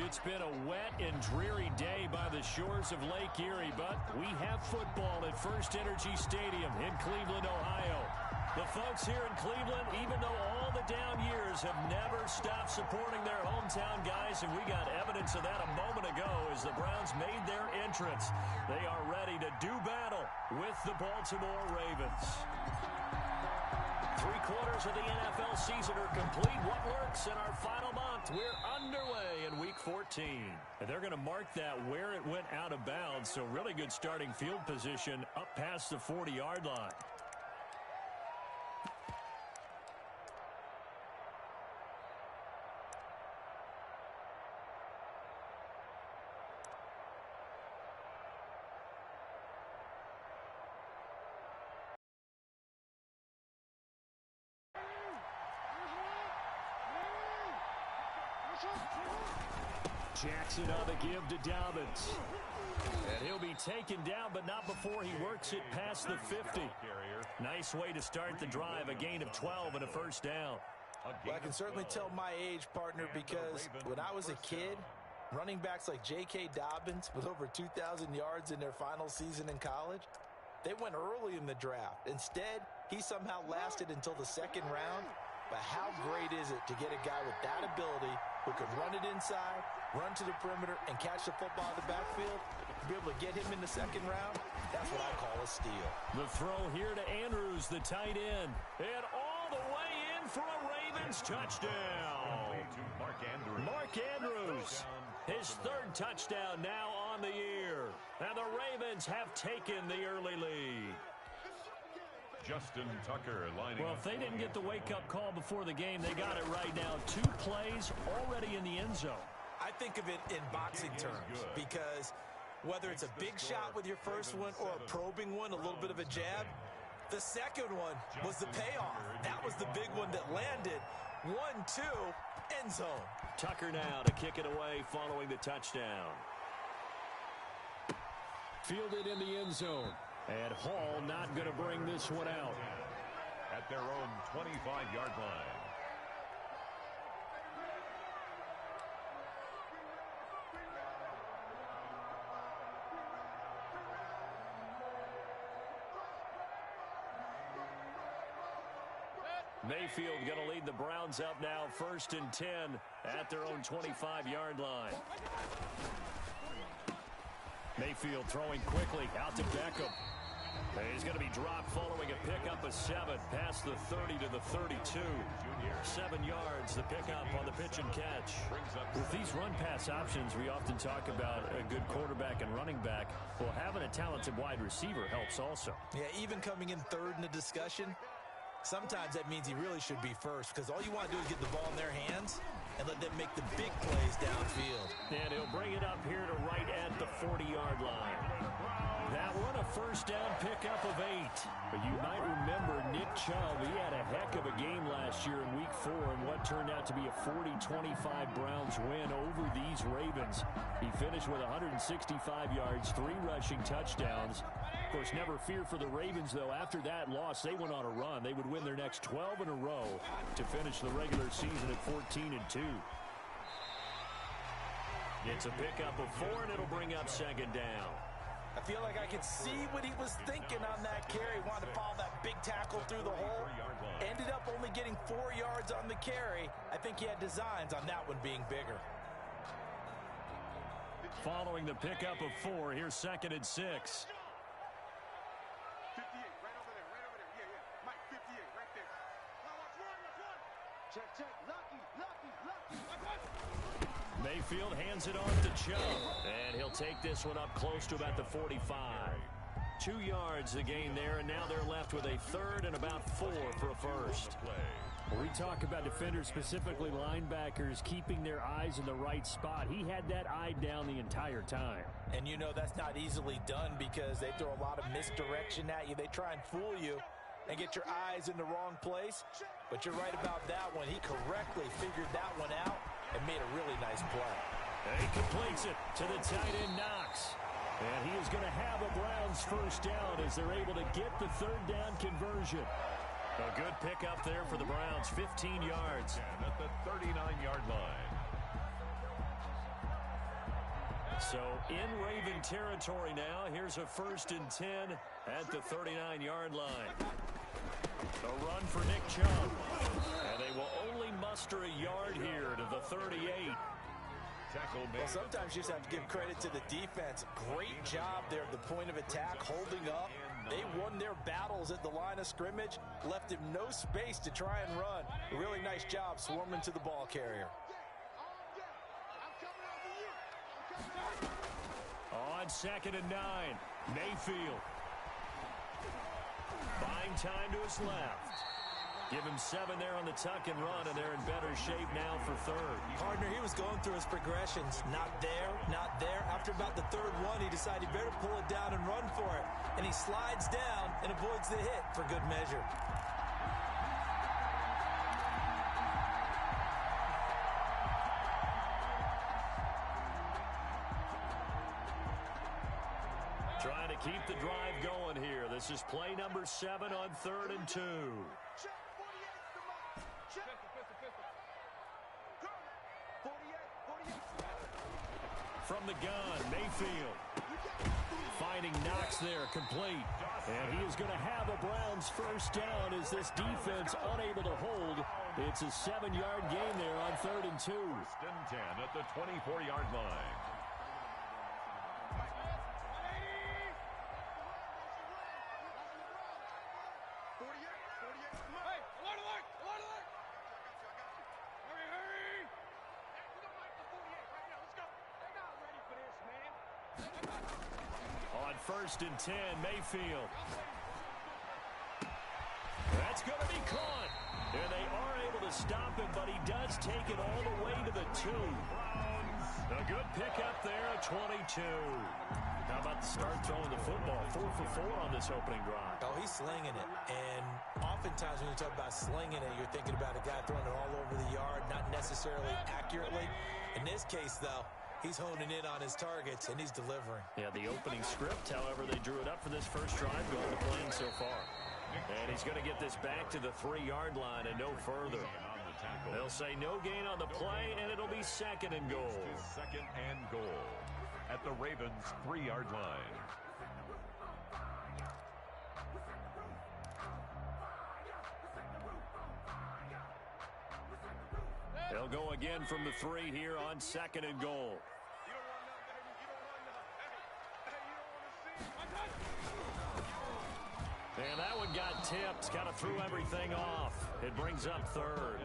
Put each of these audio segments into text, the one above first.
It's been a wet and dreary day by the shores of Lake Erie, but we have football at First Energy Stadium in Cleveland, Ohio. The folks here in Cleveland, even though all the down years, have never stopped supporting their hometown guys, and we got evidence of that a moment ago as the Browns made their entrance. They are ready to do battle with the Baltimore Ravens. 3/4 of the NFL season are complete. What lurks in our final month? We're underway in Week 14. And they're going to mark that where it went out of bounds, so really good starting field position up past the 40-yard line. Jackson on the give to Dobbins. And he'll be taken down, but not before he works it past the 50. Nice way to start the drive, a gain of 12 and a first down. Well, I can certainly tell my age, partner, because when I was a kid, running backs like J.K. Dobbins with over 2,000 yards in their final season in college, they went early in the draft. Instead, he somehow lasted until the second round. But how great is it to get a guy with that ability who can run it inside, run to the perimeter, and catch the football in the backfield? To be able to get him in the second round, that's what I call a steal. The throw here to Andrews, the tight end. And all the way in for a Ravens touchdown. Mark Andrews, his third touchdown now on the year. And the Ravens have taken the early lead. Justin Tucker lining Well, if they didn't get the wake-up call before the game, they got it right now. 2 plays already in the end zone. I think of it in boxing terms because whether it's a big shot with your first one or a probing one, a little bit of a jab, the second one was the payoff. That was the big one that landed. 1-2, end zone. Tucker now to kick it away following the touchdown. Fielded in the end zone. And Hall not going to bring this one out. At their own 25-yard line. Mayfield going to lead the Browns up now, 1st and 10 at their own 25-yard line. Mayfield throwing quickly out to Beckham. He's going to be dropped following a pickup of 7 past the 30 to the 32. 7 yards, the pickup on the pitch and catch. With these run-pass options, we often talk about a good quarterback and running back. Well, having a talented wide receiver helps also. Yeah, even coming in third in the discussion, sometimes that means he really should be first because all you want to do is get the ball in their hands and let them make the big plays downfield. And he'll bring it up here to right at the 40-yard line. That one a first down pickup of 8. But you might remember Nick Chubb, he had a heck of a game last year in Week 4 in what turned out to be a 40-25 Browns win over these Ravens. He finished with 165 yards, 3 rushing touchdowns. Of course, never fear for the Ravens, though. After that loss, they went on a run. They would win their next 12 in a row to finish the regular season at 14-2. It's a pickup of 4, and it'll bring up second down. I feel like I could see what he was thinking on that carry. Wanted to follow that big tackle through the hole. Ended up only getting 4 yards on the carry. I think he had designs on that one being bigger. Following the pickup of 4, here's 2nd and 6. 58, right over there, right over there. Yeah, yeah. Mike, 58, right there. Now watch one. Check, check. Lucky. Mayfield hands it off to Chubb. And he'll take this one up close to about the 45. 2 yards the gain there, and now they're left with a 3rd and about 4 for a first. When we talk about defenders, specifically linebackers, keeping their eyes in the right spot, he had that eye down the entire time. And you know that's not easily done because they throw a lot of misdirection at you. They try and fool you and get your eyes in the wrong place. But you're right about that one. He correctly figured that one out and made a really nice play. And he completes it to the tight end, Knox. And he is going to have a Browns first down as they're able to get the 3rd down conversion. A good pickup there for the Browns, 15 yards. And at the 39-yard line. So in Raven territory now. Here's a 1st and 10 at the 39-yard line. A run for Nick Chubb. And they will only muster a yard here to the 38. Well, sometimes you just have to give credit to the defense. Great job there at the point of attack, holding up. They won their battles at the line of scrimmage, left him no space to try and run. A really nice job swarming to the ball carrier. On 2nd and 9, Mayfield. Buying time to his left. Give him 7 there on the tuck and run, and they're in better shape now for 3rd. Partner, he was going through his progressions. Not there, not there. After about the 3rd one, he decided he better pull it down and run for it. And he slides down and avoids the hit for good measure. Trying to keep the drive going here. This is play number 7 on 3rd and 2. From the gun, Mayfield. Finding Knox there, complete. And he is going to have a Browns 1st down as this defense unable to hold. It's a 7-yard gain there on 3rd and 2. 1st and 10 at the 24-yard line. On 1st and 10, Mayfield. That's going to be caught. And they are able to stop him, but he does take it all the way to the 2. A good pickup there at 22. How about the start throwing the football? 4 for 4 on this opening drive. Oh, he's slinging it. And oftentimes when you talk about slinging it, you're thinking about a guy throwing it all over the yard, not necessarily accurately. In this case, though, he's honing in on his targets, and he's delivering. Yeah, the opening script, however, they drew it up for this first drive going to plan so far. And he's going to get this back to the 3-yard line and no further. They'll say no gain on the play, and it'll be 2nd and goal. 2nd and goal at the Ravens' 3-yard line. They'll go again from the 3 here on 2nd and goal. And that one got tipped. Kind of threw everything off. It brings up 3rd.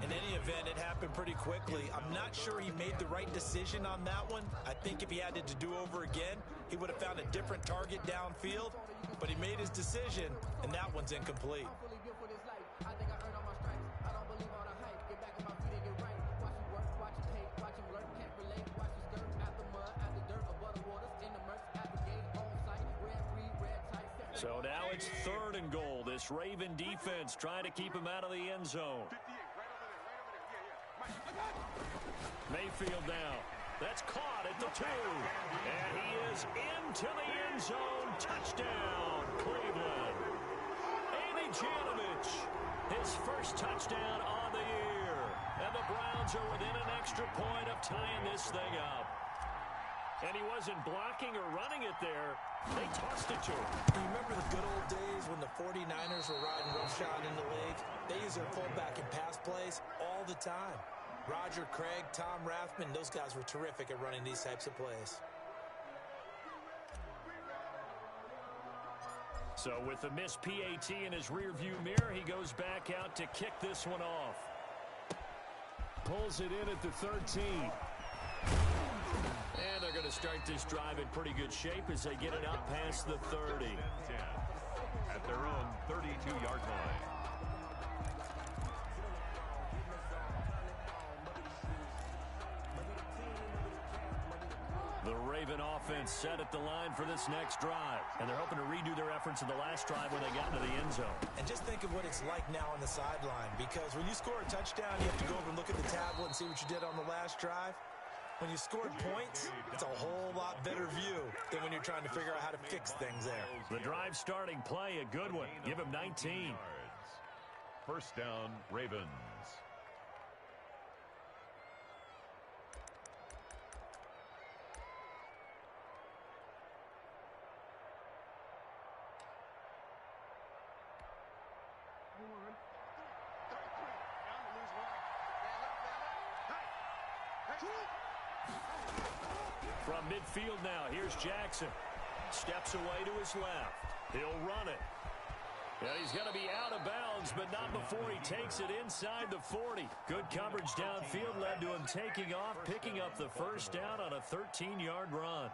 In any event, it happened pretty quickly. I'm not sure he made the right decision on that one. I think if he had it to do over again, he would have found a different target downfield. But he made his decision, and that one's incomplete. So now it's 3rd and goal. This Raven defense trying to keep him out of the end zone. Mayfield now. That's caught at the 2. And he is into the end zone. Touchdown, Cleveland. Amy Janovich, his first touchdown on the year. And the Browns are within an extra point of tying this thing up. And he wasn't blocking or running it there. They tossed it to him. You remember the good old days when the 49ers were riding roughshod in the league? They used their fullback in pass plays all the time. Roger Craig, Tom Rathman, those guys were terrific at running these types of plays. So with the missed PAT in his rearview mirror, he goes back out to kick this one off. Pulls it in at the 13. And they're going to start this drive in pretty good shape as they get it up past the 30. 10 at their own 32-yard line. The Raven offense set at the line for this next drive. And they're hoping to redo their efforts in the last drive when they got into the end zone. And just think of what it's like now on the sideline. Because when you score a touchdown, you have to go over and look at the tablet and see what you did on the last drive. When you scored points, it's a whole lot better view than when you're trying to figure out how to fix things there. The drive starting play, a good one. Give him 19. 1st down, Ravens. From midfield now, here's Jackson. Steps away to his left. He'll run it. And he's going to be out of bounds, but not before he takes it inside the 40. Good coverage downfield led to him taking off, picking up the first down on a 13-yard run.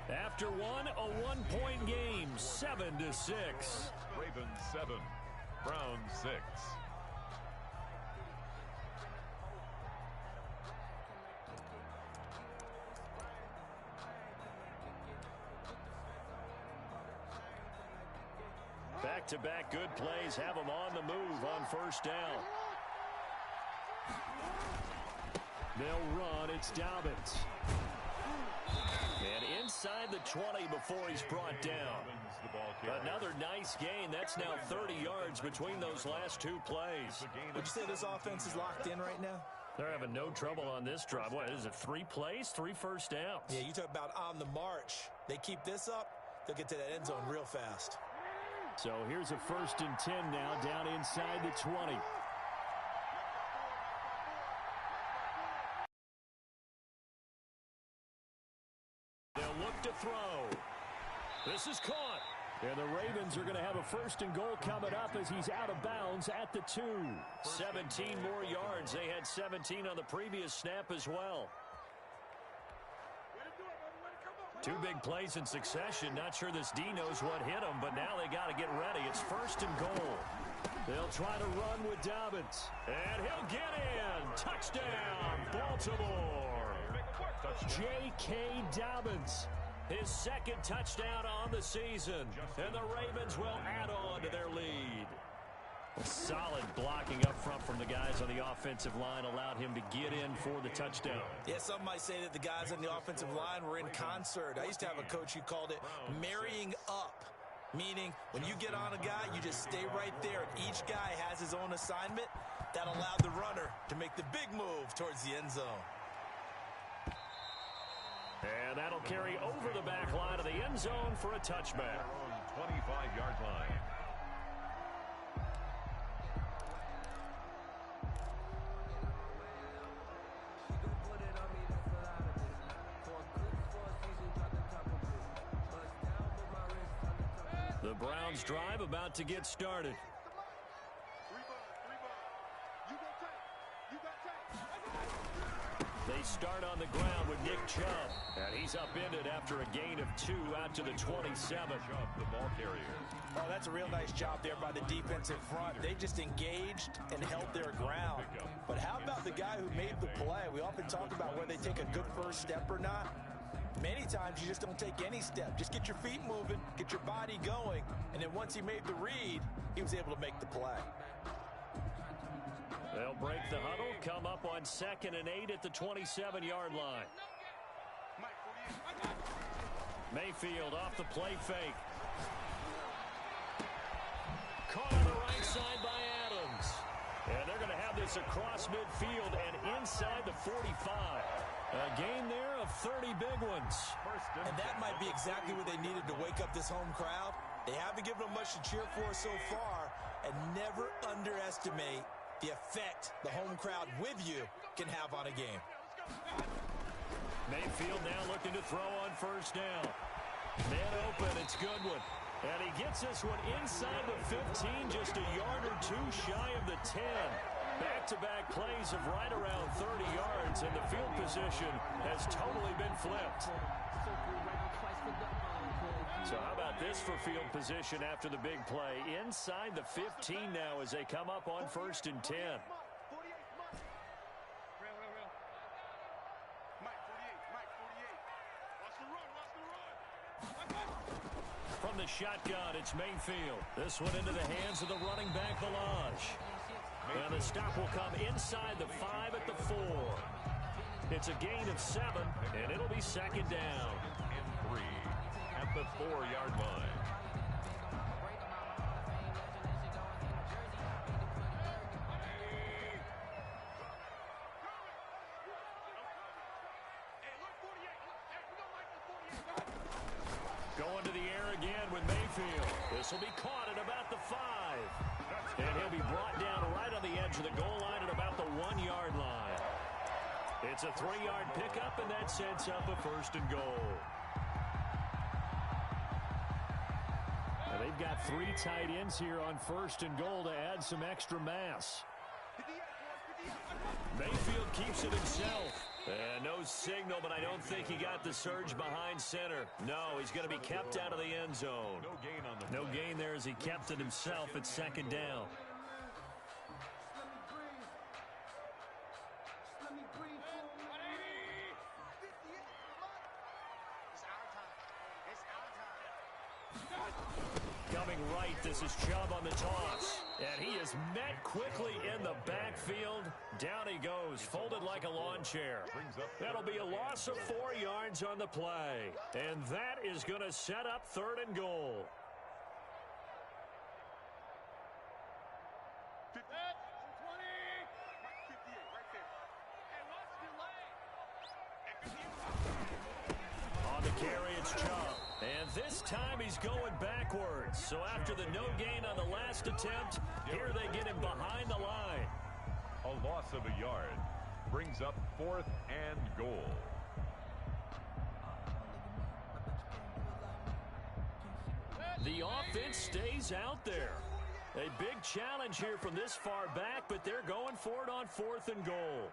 After one, a one-point game, 7-6. Ravens 7, Browns 6. Back-to-back good plays have them on the move on first down. They'll run. It's Dobbins. And inside the 20 before he's brought down. Another nice gain. That's now 30 yards between those last two plays. Would you say this offense is locked in right now? They're having no trouble on this drive. What is it, 3 plays, 3 first downs? Yeah, you talk about on the march. They keep this up, they'll get to that end zone real fast. So here's a 1st and 10 now down inside the 20. They'll look to throw. This is caught. And the Ravens are going to have a 1st and goal coming up as he's out of bounds at the 2. 17 more yards. They had 17 on the previous snap as well. 2 big plays in succession. Not sure this D knows what hit him, but now they got to get ready. It's 1st and goal. They'll try to run with Dobbins. And he'll get in. Touchdown, Baltimore. J.K. Dobbins. His 2nd touchdown on the season. And the Ravens will add on to their lead. Solid blocking up front from the guys on the offensive line allowed him to get in for the touchdown. Yeah, some might say that the guys on the offensive line were in concert. I used to have a coach who called it marrying up, meaning when you get on a guy, you just stay right there. And each guy has his own assignment. That allowed the runner to make the big move towards the end zone. And that'll carry over the back line of the end zone for a touchback. 25-yard line. The Browns drive about to get started. They start on the ground with Nick Chubb. And he's upended after a gain of 2 out to the 27. The ball carrier. Oh, that's a real nice job there by the defensive front. They just engaged and held their ground. But how about the guy who made the play? We often talk about whether they take a good first step or not. Many times you just don't take any step. Just get your feet moving, get your body going, and then once he made the read, he was able to make the play. They'll break the huddle, come up on 2nd and 8 at the 27-yard line. Mayfield off the play fake. Caught on the right side by Adams. And they're going to have this across midfield and inside the 45. A gain there of 30 big ones. And that might be exactly what they needed to wake up this home crowd. They haven't given them much to cheer for so far. And never underestimate the effect the home crowd with you can have on a game. Mayfield now looking to throw on first down. Man open, it's Goodwin. And he gets this one inside the 15, just a yard or 2 shy of the 10. Back-to-back plays of right around 30 yards, and the field position has totally been flipped. So how about this for field position after the big play? Inside the 15 now as they come up on 1st and 10. From the shotgun, it's Mayfield. This one into the hands of the running back, Balaj. And the stop will come inside the 5 at the 4. It's a gain of 7, and it'll be 2nd down. And 3 at the 4-yard line. Going to the air again with Mayfield. This will be caught at about the 5. And he'll be brought down right on the edge of the goal line at about the 1-yard line. It's a 3-yard pickup, and that sets up a 1st and goal. Now they've got 3 tight ends here on 1st and goal to add some extra mass. Mayfield keeps it himself. And no signal, but I don't think he got the surge behind center. No, he's going to be kept out of the end zone. No gain there as he kept it himself at 2nd down. Coming right, this is Chubb on the toss. And he is met quickly in the backfield. Down he goes, folded like a lawn chair. That'll be a loss of 4 yards on the play. And that is going to set up 3rd and goal. On the carry, it's Chubb. And this time he's going backwards. So after the no gain on the last attempt, here they get him behind the line. A loss of a yard brings up 4th and goal. The offense stays out there. A big challenge here from this far back, but they're going for it on 4th and goal.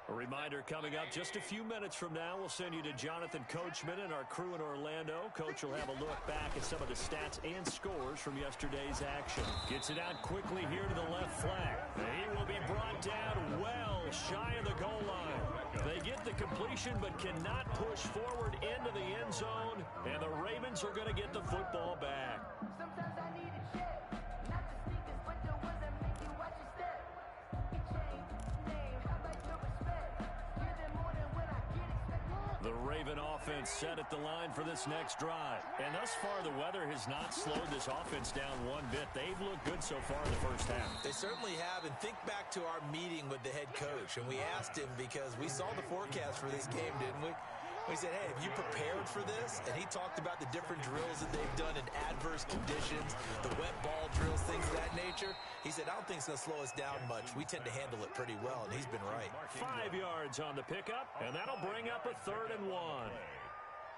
A reminder coming up just a few minutes from now, we'll send you to Jonathan Coachman and our crew in Orlando. Coach will have a look back at some of the stats and scores from yesterday's action. Gets it out quickly here to the left flank. He will be brought down well shy of the goal line. They get the completion but cannot push forward into the end zone, and the Ravens are going to get the football back. Sometimes I need a check, not the sneakers, but the ones that make you watch your step. Your chain, name, how about your respect? Give them more than what I get expect. The Raven offense set at the line for this next drive. And thus far, the weather has not slowed this offense down one bit. They've looked good so far in the first half. They certainly have. And think back to our meeting with the head coach. And we asked him because we saw the forecast for this game, didn't we? We said, hey, have you prepared for this? And he talked about the different drills that they've done in adverse conditions, the wet ball drills, things of that nature. He said, I don't think it's going to slow us down much. We tend to handle it pretty well, and he's been right. 5 yards on the pickup, and that'll bring up a 3rd and 1.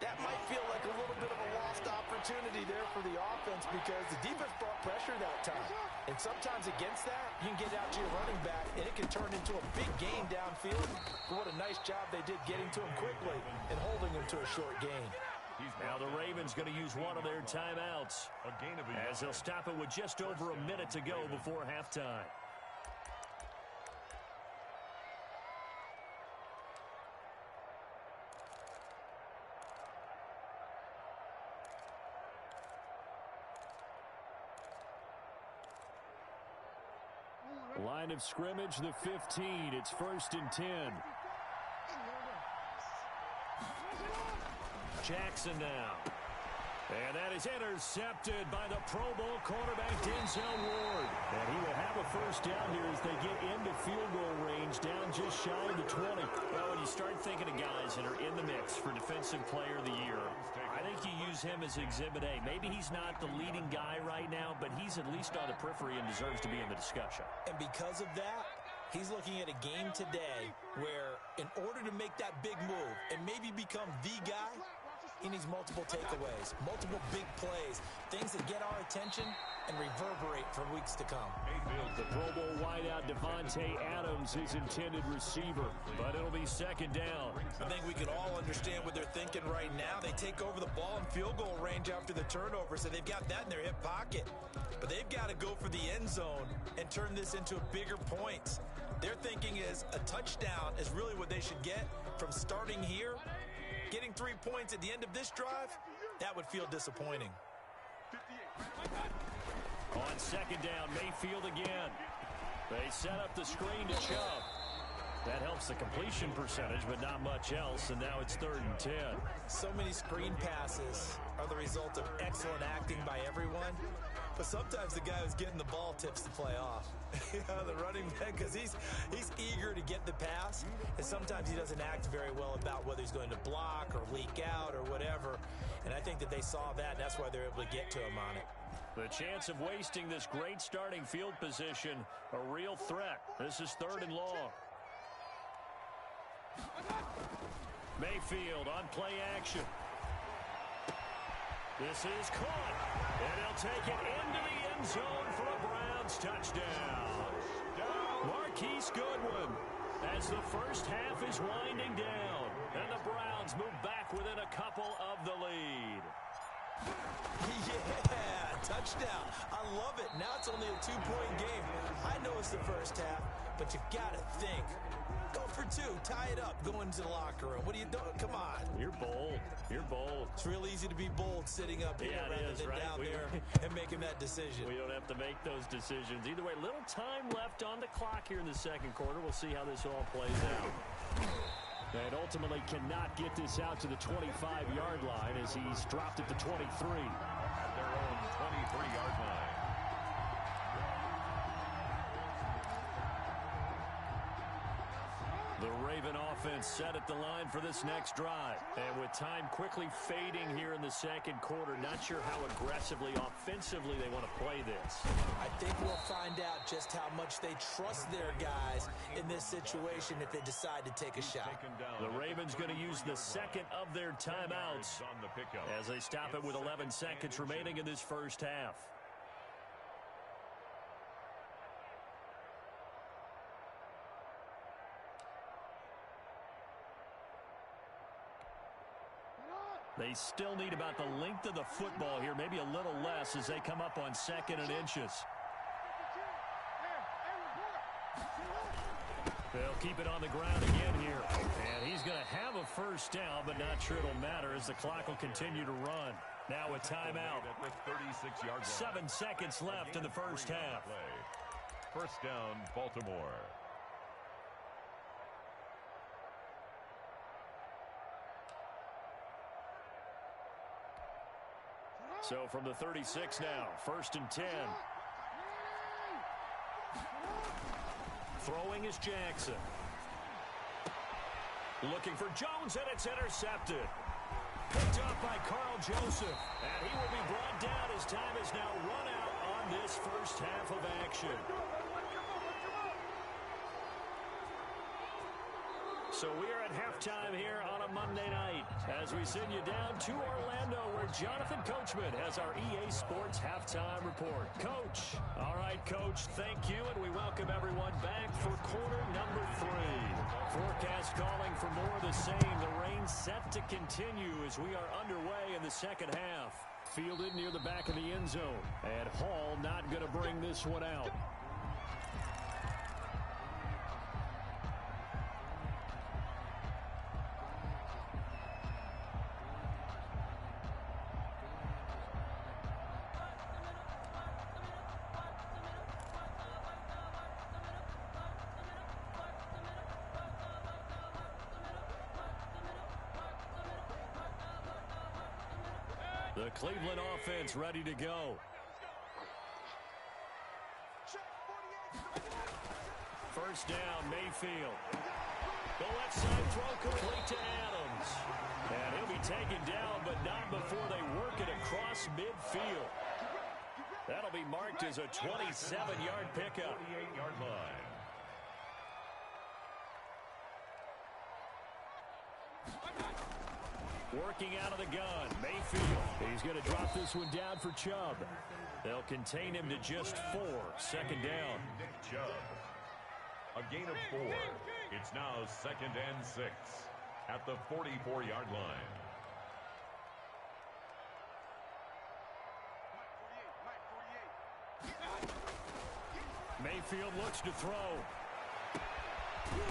That might feel like a little bit of a lost opportunity there for the offense because the defense brought pressure that time. And sometimes against that, you can get out to your running back, and it can turn into a big gain downfield. But what a nice job they did getting to him quickly and holding him to a short gain. Now the Ravens going to use one of their timeouts as they'll stop it with just over a minute to go before halftime. Line of scrimmage, the 15. It's 1st and 10. Jackson now. And that is intercepted by the Pro Bowl quarterback, Denzel Ward. And he will have a 1st down here as they get into field goal range, down just shy of the 20. Well, when you start thinking of guys that are in the mix for Defensive Player of the Year, I think you use him as Exhibit A. Maybe he's not the leading guy right now, but he's at least on the periphery and deserves to be in the discussion. And because of that, he's looking at a game today where in order to make that big move and maybe become the guy, he needs multiple takeaways, multiple big plays, things that get our attention and reverberate for weeks to come. The Pro Bowl wideout Devontae Adams is intended receiver, but it'll be 2nd down. I think we can all understand what they're thinking right now. They take over the ball in field goal range after the turnover, so they've got that in their hip pocket. But they've got to go for the end zone and turn this into bigger points. Their thinking is a touchdown is really what they should get from starting here. Getting 3 points at the end of this drive, that would feel disappointing. On 2nd down, Mayfield again. They set up the screen to Chubb. That helps the completion percentage, but not much else, and now it's 3rd and 10. So many screen passes are the result of excellent acting by everyone. But sometimes the guy who's getting the ball tips the play off. The running back, because he's eager to get the pass, and sometimes he doesn't act very well about whether he's going to block or leak out or whatever. And I think that they saw that, and that's why they're able to get to him on it. The chance of wasting this great starting field position, a real threat. This is 3rd and long. Mayfield on play action. This is caught, and he'll take it into the end zone for a Browns touchdown. Marquise Goodwin, as the first half is winding down, and the Browns move back within a couple of the lead. Yeah, touchdown. I love it. Now it's only a 2-point game. I know it's the first half, but you got to think. Go for 2. Tie it up. Go into the locker room. What are you doing? Come on. You're bold. You're bold. It's real easy to be bold sitting up here rather than down there and making that decision. We don't have to make those decisions. Either way, little time left on the clock here in the second quarter. We'll see how this all plays out. And ultimately cannot get this out to the 25-yard line as he's dropped at the 23. At their own 23-yard line. The Raven offense set at the line for this next drive. And with time quickly fading here in the second quarter, not sure how aggressively, offensively they want to play this. I think we'll find out just how much they trust their guys in this situation if they decide to take a shot. The Ravens going to use the second of their timeouts as they stop it with 11 seconds remaining in this first half. They still need about the length of the football here, maybe a little less as they come up on 2nd and inches. They'll keep it on the ground again here. And he's going to have a first down, but not sure it'll matter as the clock will continue to run. Now a timeout. 7 seconds left in the first half. First down, Baltimore. So from the 36 now, 1st and 10. Throwing is Jackson. Looking for Jones, and it's intercepted. Picked up by Carl Joseph. And he will be brought down as time is now run out on this first half of action. So we are at halftime here on a Monday night as we send you down to Orlando where Jonathan Coachman has our EA Sports halftime report. Coach. All right, Coach, thank you, and we welcome everyone back for quarter number 3. Forecast calling for more of the same. The rain set to continue as we are underway in the second half. Fielded near the back of the end zone, and Hall not going to bring this one out. The Cleveland offense ready to go. First down, Mayfield. The left side throw complete to Adams. And he'll be taken down, but not before they work it across midfield. That'll be marked as a 27-yard pickup. 48-yard line. Working out of the gun, Mayfield. He's going to drop this one down for Chubb. They'll contain him to just 4. Second down. Nick Chubb. A gain of 4. It's now 2nd and 6 at the 44-yard line. Mayfield looks to throw.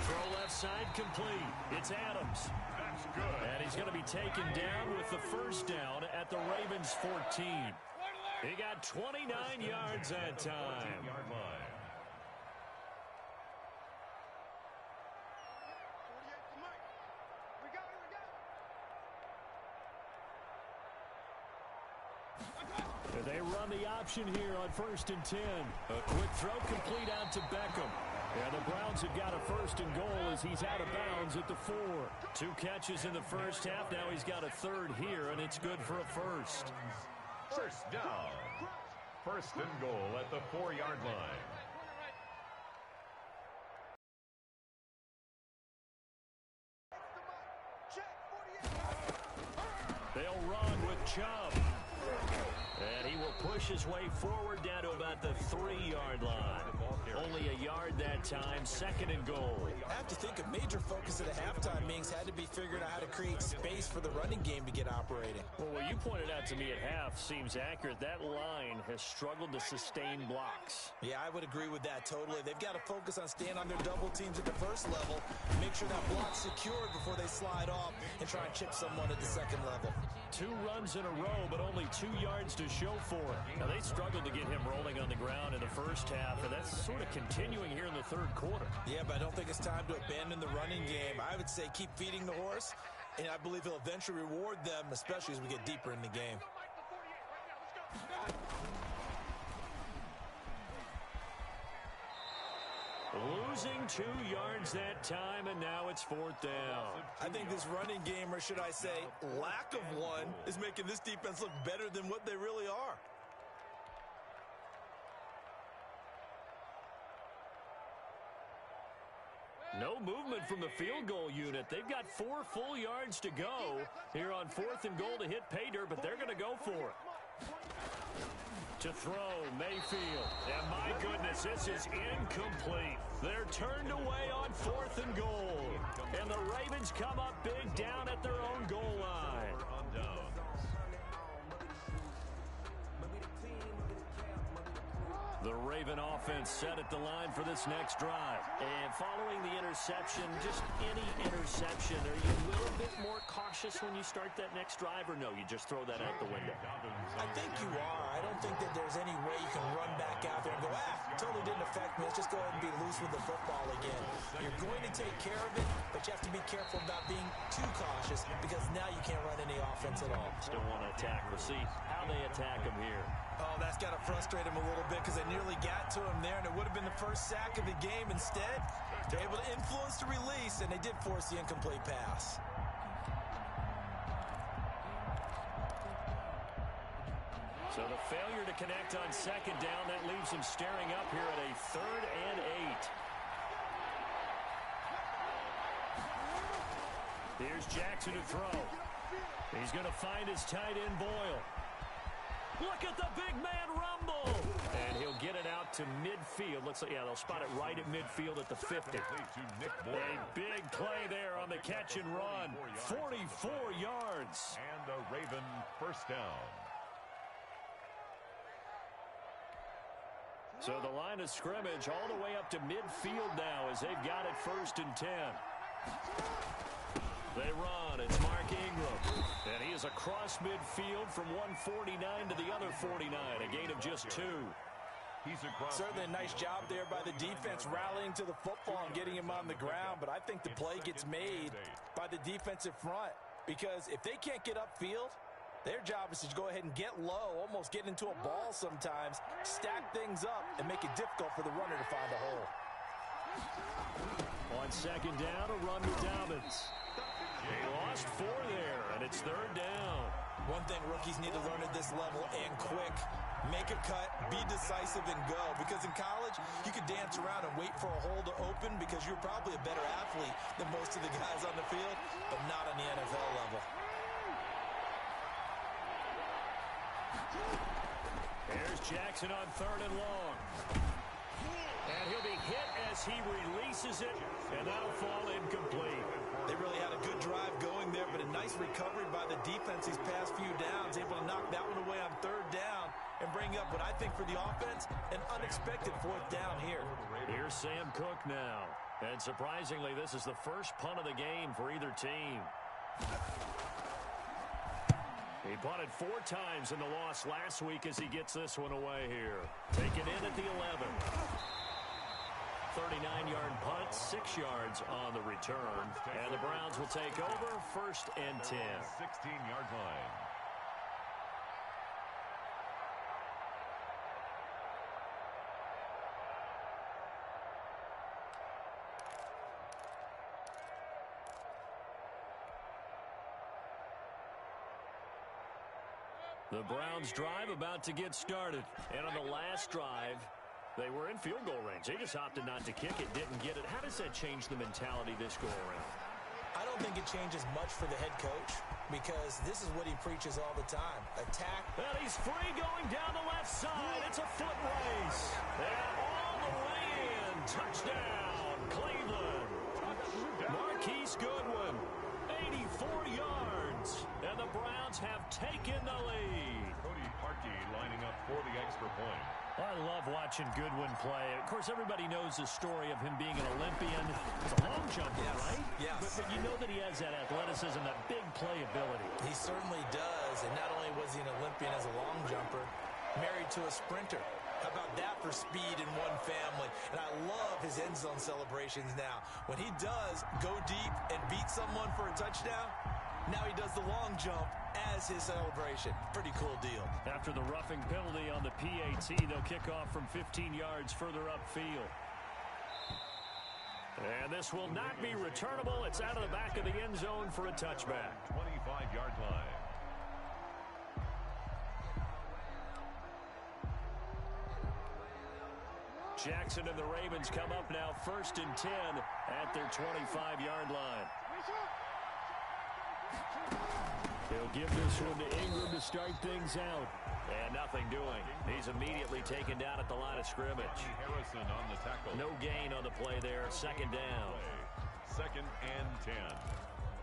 Throw left side complete. It's Adams. That's good. And he's going to be taken down with the first down at the Ravens 14. He got 29 yards that time. 14-yard line. And they run the option here on 1st and 10. A quick throw complete out to Beckham. And the Browns have got a 1st and goal as he's out of bounds at the 4. 2 catches in the first half. Now he's got a 3rd here, and it's good for a 1st. First down. 1st and goal at the 4-yard line. They'll run with Chubb. And he will push his way forward down to about the 3-yard line. Only a yard that time, 2nd and goal. I have to think a major focus at the halftime meetings had to be figuring out how to create space for the running game to get operating. Well, what you pointed out to me at half seems accurate. That line has struggled to sustain blocks. Yeah, I would agree with that totally. They've got to focus on staying on their double teams at the first level, make sure that block's secured before they slide off and try and chip someone at the 2nd level. 2 runs in a row, but only 2 yards to show for it. Now, they struggled to get him rolling on the ground in the first half, and that's sort of continuing here in the 3rd quarter. Yeah, but I don't think it's time to abandon the running game. I would say keep feeding the horse, and I believe he'll eventually reward them, especially as we get deeper in the game. Losing 2 yards that time, and now it's 4th down. I think this running game, or should I say lack of one, is making this defense look better than what they really are. No movement from the field goal unit. They've got 4 full yards to go here on 4th and goal to hit pay dirt, but they're going to go for it. To throw, Mayfield. And my goodness, this is incomplete. They're turned away on 4th and goal. And the Ravens come up big down at their own goal line. The Raven offense set at the line for this next drive. And following the interception, just any interception, are you a little bit more cautious when you start that next drive, or no, you just throw that out the window? I think you are. I don't think that there's any way you can run back out there and go, totally didn't affect me. Let's just go ahead and be loose with the football again. You're going to take care of it, but you have to be careful about being too cautious because now you can't run any offense at all. Still want to attack. We'll see how they attack him here. Oh, that's got to frustrate him a little bit because they nearly got to him there, and it would have been the first sack of the game. Instead, they're able to influence the release, and they did force the incomplete pass. So the failure to connect on 2nd down, that leaves him staring up here at a 3rd and 8. Here's Jackson to throw. He's going to find his tight end, Boyle. Look at the big man rumble. And he'll get it out to midfield. Looks like, yeah, they'll spot it right at midfield at the 50. A big play there on the catch and run. 44 yards. And the Raven 1st down. So the line of scrimmage all the way up to midfield now as they've got it 1st and 10. They run. It's Mark Ingram. And he is across midfield from 149 to the other 49. A gain of just 2. Certainly a nice job there by the defense rallying to the football and getting him on the ground. But I think the play gets made by the defensive front. Because if they can't get upfield, their job is to go ahead and get low, almost get into a ball sometimes, stack things up, and make it difficult for the runner to find a hole. On 2nd down, a run with Dobbins. They lost 4 there, and it's 3rd down. One thing rookies need to learn at this level, and quick, make a cut, be decisive, and go. Because in college, you could dance around and wait for a hole to open because you're probably a better athlete than most of the guys on the field, but not on the NFL level. Here's Jackson on 3rd and long. And he'll be hit as he releases it, and that'll fall incomplete. They really had a good drive going there, but a nice recovery by the defense these past few downs, able to knock that one away on 3rd down and bring up what I think for the offense, an unexpected 4th down here. Here's Sam Cook now. And surprisingly, this is the first punt of the game for either team. He punted 4 times in the loss last week as he gets this one away here. Taken in at the 11. 39-yard punt, 6 yards on the return. And the Browns will take over 1st and 10. 16-yard line. The Browns drive about to get started. And on the last drive, they were in field goal range. They just opted not to kick it, didn't get it. How does that change the mentality this go around? I don't think it changes much for the head coach because this is what he preaches all the time. Attack. And he's free going down the left side. It's a foot race. And all the way in. Touchdown, Cleveland. Marquise Goodwin, 84 yards. And the Browns have taken the lead. Cody Parkey lining up for the extra point. I love watching Goodwin play. Of course, everybody knows the story of him being an Olympian. He's a long jumper, right? Yes. But you know that he has that athleticism, that big playability. He certainly does. And not only was he an Olympian as a long jumper, married to a sprinter. How about that for speed in one family? And I love his end zone celebrations now. When he does go deep and beat someone for a touchdown, now he does the long jump as his celebration. Pretty cool deal. After the roughing penalty on the PAT, they'll kick off from 15 yards further upfield. And this will not be returnable. It's out of the back of the end zone for a touchback. 25-yard line. Jackson and the Ravens come up now 1st and 10 at their 25-yard line. He'll give this one to Ingram to start things out. And nothing doing. He's immediately taken down at the line of scrimmage. Harrison on the tackle. No gain on the play there. 2nd down. 2nd and 10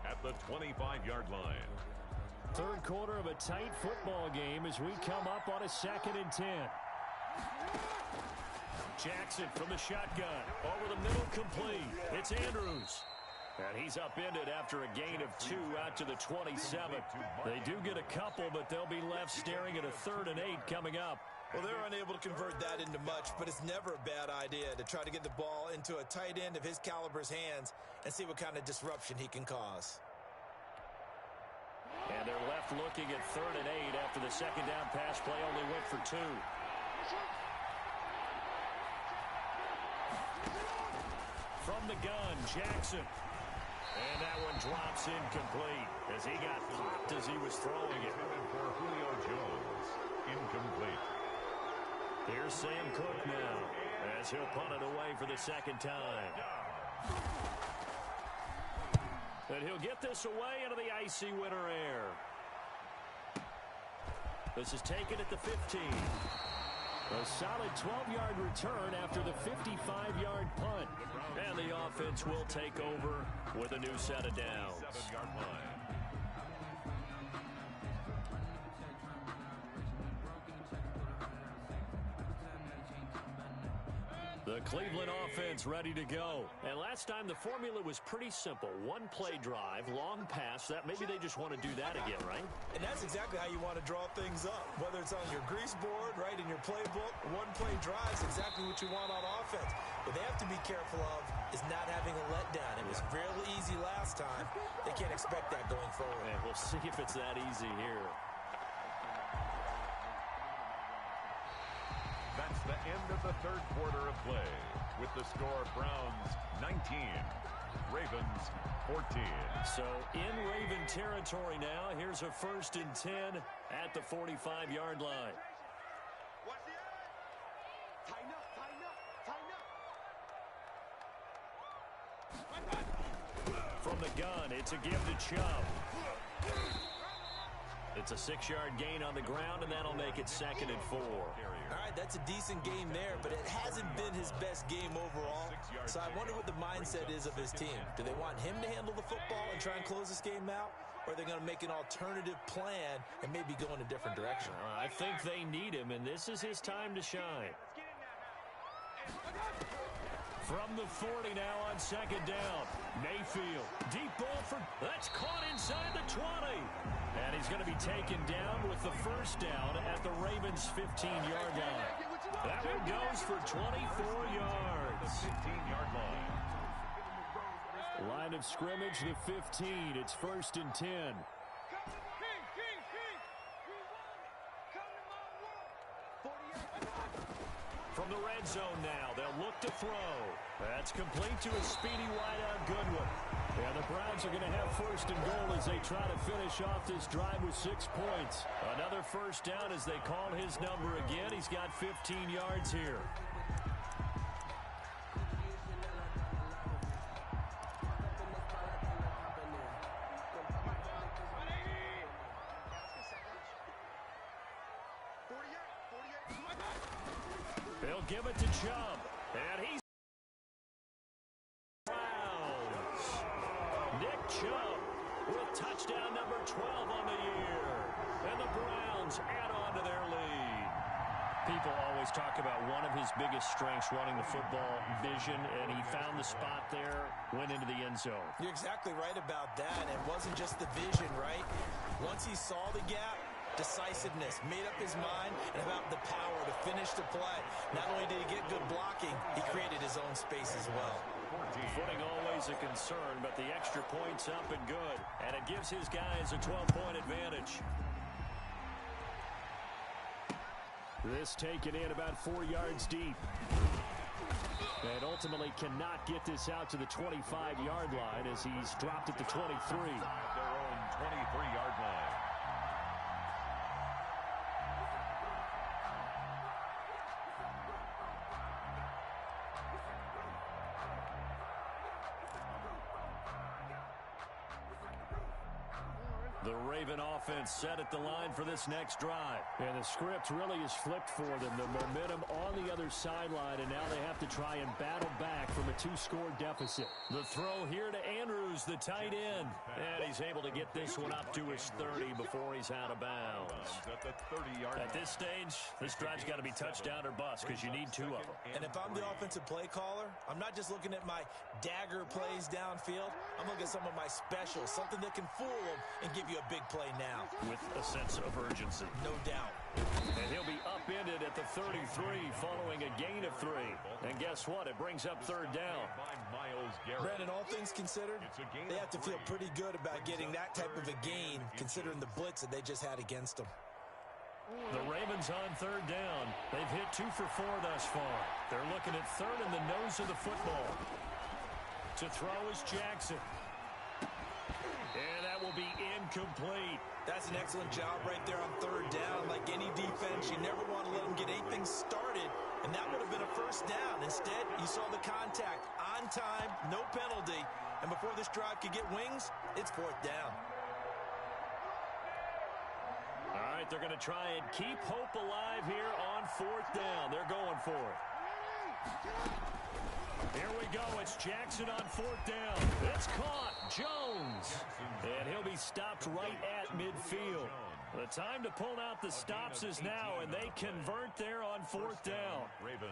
at the 25-yard line. 3rd quarter of a tight football game as we come up on a 2nd and 10. Jackson from the shotgun. Over the middle, complete. It's Andrews. And he's upended after a gain of 2 out to the 27. They do get a couple, but they'll be left staring at a 3rd and 8 coming up. Well, they're unable to convert that into much, but it's never a bad idea to try to get the ball into a tight end of his caliber's hands and see what kind of disruption he can cause. And they're left looking at 3rd and 8 after the 2nd down pass play only went for 2. From the gun, Jackson. And that one drops incomplete as he got popped as he was throwing it. For Julio Jones, incomplete. Here's Sam Cook now as he'll punt it away for the 2nd time. And he'll get this away into the icy winter air. This is taken at the 15. A solid 12-yard return after the 55-yard punt. And the offense will take over with a new set of downs. 7-yard line. The Cleveland offense ready to go. And last time the formula was pretty simple. One play drive, long pass. That maybe they just want to do that again, right? And that's exactly how you want to draw things up. Whether it's on your grease board, right, in your playbook, one play drive is exactly what you want on offense. What they have to be careful of is not having a letdown. It was really easy last time. They can't expect that going forward. And we'll see if it's that easy here. That's the end of the 3rd quarter of play. With the score, Browns 19, Ravens 14. So in Raven territory now. Here's a 1st and 10 at the 45-yard line. Watch the eye. Tighten up, tighten up, tighten up. From the gun, it's a give to Chubb. It's a 6-yard gain on the ground, and that'll make it 2nd and 4. All right, that's a decent game there, but it hasn't been his best game overall. So I wonder what the mindset is of his team. Do they want him to handle the football and try and close this game out? Or are they going to make an alternative plan and maybe go in a different direction? I think they need him, and this is his time to shine. From the 40 now on 2nd down. Mayfield, deep ball for, that's caught inside the 20. And he's going to be taken down with the 1st down at the Ravens' 15-yard line. That one goes for 24 yards. 15-yard line. Line of scrimmage, the 15. It's 1st and 10. From the red zone now, they'll look to throw. That's complete to a speedy wideout Goodwin. And the Browns are going to have first and goal as they try to finish off this drive with 6 points. Another first down as they call his number again. He's got 15 yards here. They'll give it to Chubb. And he's Browns. Nick Chubb with touchdown number 12 on the year. And the Browns add on to their lead. People always talk about one of his biggest strengths running the football, vision, and he found the spot there, went into the end zone. You're exactly right about that. It wasn't just the vision, right? Once he saw the gap, decisiveness, made up his mind, and about the power to finish the play. Not only did he get good blocking, he created his own space as well. Footing always a concern, but the extra point's up and good. And it gives his guys a 12-point advantage. This taken in about 4 yards deep. And ultimately cannot get this out to the 25-yard line as he's dropped at the 23. Their own 23-yard line. The Raven offense set at the line for this next drive. And the script really is flipped for them. The momentum on the other sideline, and now they have to try and battle back from a 2-score deficit. The throw here to Andrews, the tight end. And he's able to get this one up to his 30 before he's out of bounds. At the 30-yard At this stage, this drive's got to be touchdown or bust because you need 2 of them. And if I'm the offensive play caller, I'm not just looking at my dagger plays downfield. I'm looking at some of my specials, something that can fool them and give you a big play now. With a sense of urgency. No doubt. And he'll be upended at the 33 following a gain of 3. And guess what? It brings up third down. Brandon, all things considered, they have to feel pretty good about getting that type of a gain considering the blitz that they just had against them. The Ravens on third down. They've hit 2 for 4 thus far. They're looking at third in the nose of the football. To throw is Jackson. And that will be incomplete. That's an excellent job right there on third down. Like any defense, you never want to let them get anything started, and that would have been a first down. Instead, you saw the contact on time, no penalty, and before this drive could get wings, it's fourth down. All right, they're going to try and keep hope alive here on fourth down. They're going for it. Here we go. It's Jackson on fourth down. It's caught. Jones. And he'll be stopped right at midfield. The time to pull out the stops is now, and they convert there on fourth down. Ravens.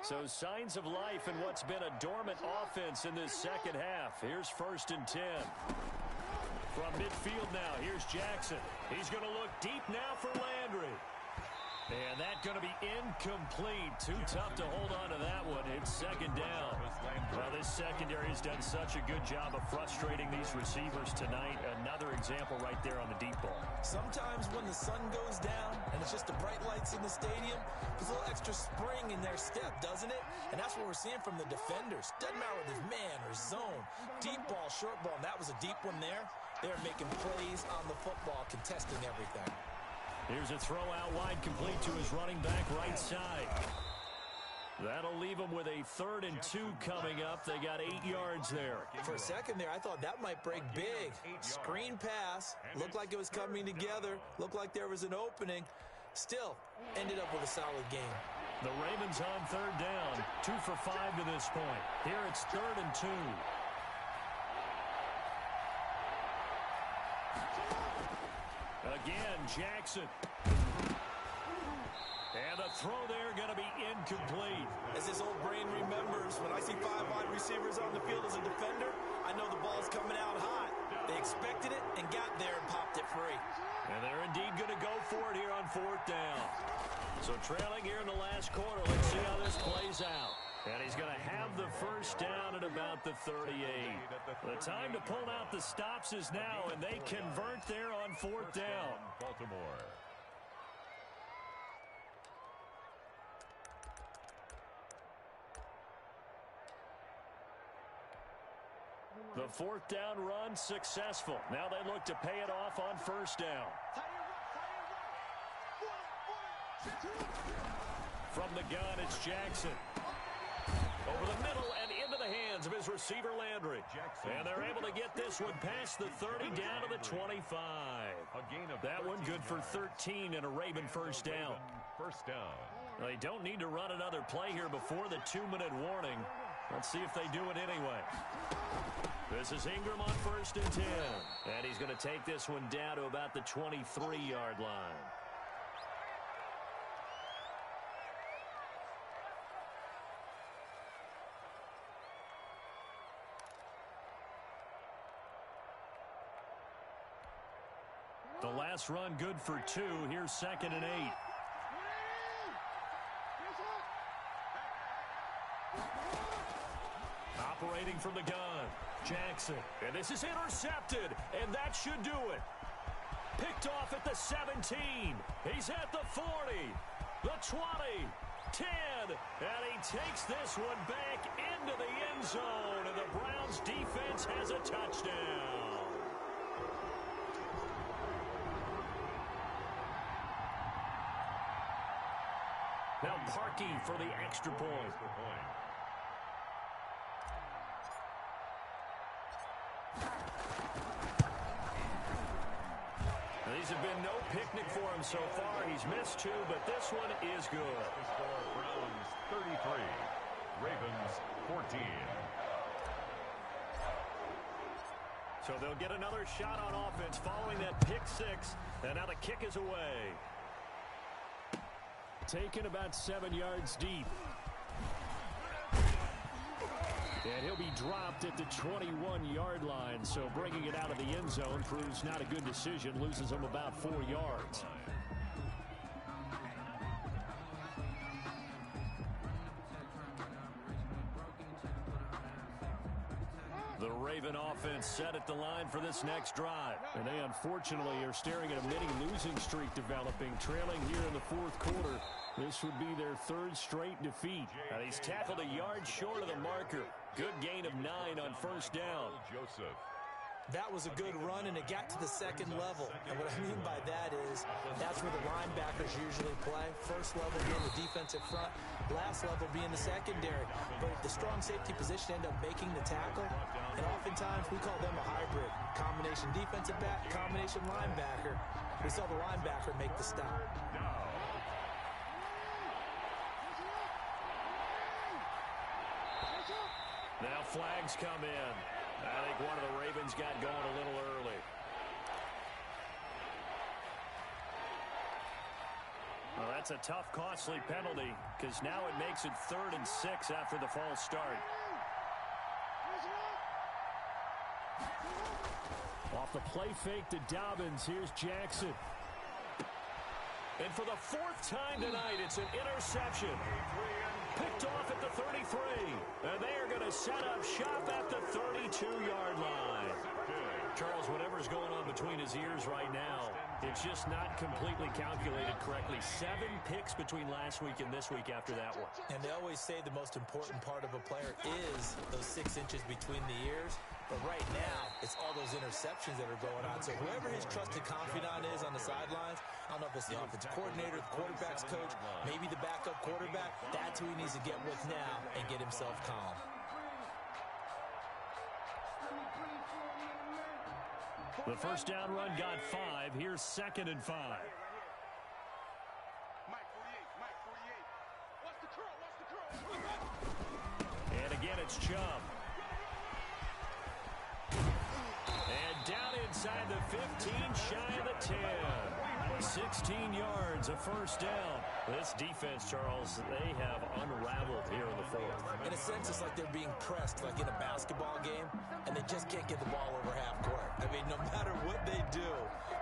So signs of life in what's been a dormant offense in this second half. Here's 1st and 10. From midfield now, here's Jackson. He's going to look deep now for Landry. And that's going to be incomplete. Too tough to hold on to that one. It's second down. Well, this secondary has done such a good job of frustrating these receivers tonight. Another example right there on the deep ball. Sometimes when the sun goes down and it's just the bright lights in the stadium, there's a little extra spring in their step, doesn't it? And that's what we're seeing from the defenders. Doesn't matter whether it's man or zone. Deep ball, short ball, and that was a deep one there. They're making plays on the football, contesting everything. Here's a throw out wide, complete to his running back right side. That'll leave them with a 3rd and 2 coming up. They got 8 yards there. For a second there, I thought that might break big. Screen pass. Looked like it was coming together. Looked like there was an opening. Still, ended up with a solid game. The Ravens on third down. 2 for 5 to this point. Here it's 3rd and 2. Again, Jackson. And a throw there going to be incomplete. As his old brain remembers, when I see 5 wide receivers on the field as a defender, I know the ball's coming out hot. They expected it and got there and popped it free. And they're indeed going to go for it here on fourth down. So trailing here in the last quarter, let's see how this plays out. And he's going to have the first down at about the 38. The time to pull out the stops is now, and they convert there on fourth down. Baltimore. The fourth down run successful. Now they look to pay it off on first down. From the gun, it's Jackson. Over the middle and into the hands of his receiver, Landry. And they're able to get this one past the 30 down to the 25. That one good for 13 and a Raven first down. They don't need to run another play here before the 2-minute warning. Let's see if they do it anyway. This is Ingram on first and 10. And he's going to take this one down to about the 23-yard line. The last run good for 2. Here's 2nd and 8. Operating from the gun, Jackson. And this is intercepted, and that should do it. Picked off at the 17. He's at the 40, the 20, 10. And he takes this one back into the end zone, and the Browns defense has a touchdown. Now Parkey for the extra point. These have been no picnic for him so far. He's missed 2, but this one is good. Browns 33, Ravens 14. So they'll get another shot on offense following that pick 6, and now the kick is away. Taken about 7 yards deep. And he'll be dropped at the 21-yard line, so bringing it out of the end zone proves not a good decision, loses him about 4 yards. The Raven offense set at the line for this next drive. And they unfortunately are staring at a mini losing streak developing, trailing here in the fourth quarter. This would be their 3rd straight defeat. And he's tackled a yard short of the marker. Good gain of 9 on first down. That was a good run, and it got to the 2nd level. And what I mean by that is that's where the linebackers usually play. First level being the defensive front, last level being the secondary. But the strong safety position ended up making the tackle, and oftentimes we call them a hybrid. Combination defensive back, combination linebacker. We saw the linebacker make the stop. Now flags come in. I think one of the Ravens got going a little early. Well, that's a tough, costly penalty because now it makes it 3rd and 6 after the false start. Off the play fake to Dobbins, here's Jackson. And for the 4th time tonight, it's an interception. Picked off at the 33. And they are going to set up shop at the 32-yard line. Charles, whatever's going on between his ears right now, it's just not completely calculated correctly. 7 picks between last week and this week after that one. And they always say the most important part of a player is those 6 inches between the ears. But right now, it's all those interceptions that are going on. So whoever his trusted confidant is on the sidelines, I don't know if it's the offensive coordinator, the quarterback's coach, maybe the backup quarterback, that's who he needs to get with now and get himself calm. The first down run got 5. Here's 2nd and 5. And again, it's Chubb. And down inside the 15, shy of the 10. 16 yards, a first down. This defense, Charles, they have unraveled here in the 4th. In a sense, it's like they're being pressed like in a basketball game, and they just can't get the ball over half court. I mean, no matter what they do,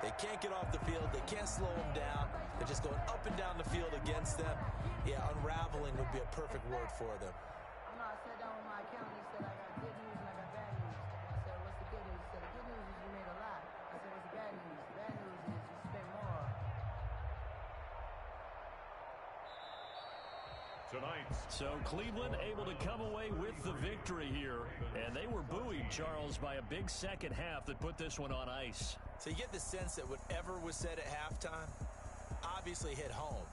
they can't get off the field. They can't slow them down. They're just going up and down the field against them. Yeah, unraveling would be a perfect word for them. You know, I sat down with my accountant. He said, I got good news and I got bad news. I said, what's the good news? He said, the good news is you made a lot. I said, what's the bad news? The bad news is you spent more. Tonight. So Cleveland able to come away with the victory here, and they were buoyed, Charles, by a big second half that put this one on ice. So you get the sense that whatever was said at halftime obviously hit home.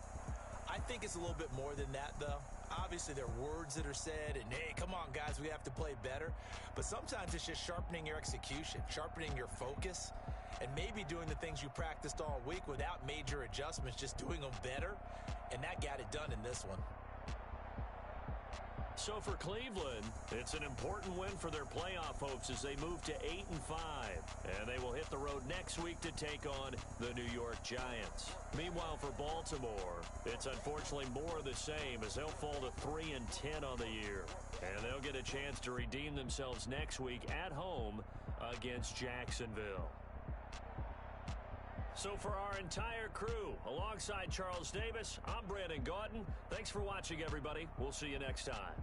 I think it's a little bit more than that, though. Obviously, there are words that are said, and, hey, come on, guys, we have to play better. But sometimes it's just sharpening your execution, sharpening your focus, and maybe doing the things you practiced all week without major adjustments, just doing them better. And that got it done in this one. So for Cleveland, it's an important win for their playoff hopes as they move to 8-5. And they will hit the road next week to take on the New York Giants. Meanwhile, for Baltimore, it's unfortunately more of the same as they'll fall to 3-10 on the year. And they'll get a chance to redeem themselves next week at home against Jacksonville. So for our entire crew, alongside Charles Davis, I'm Brandon Gaudin. Thanks for watching, everybody. We'll see you next time.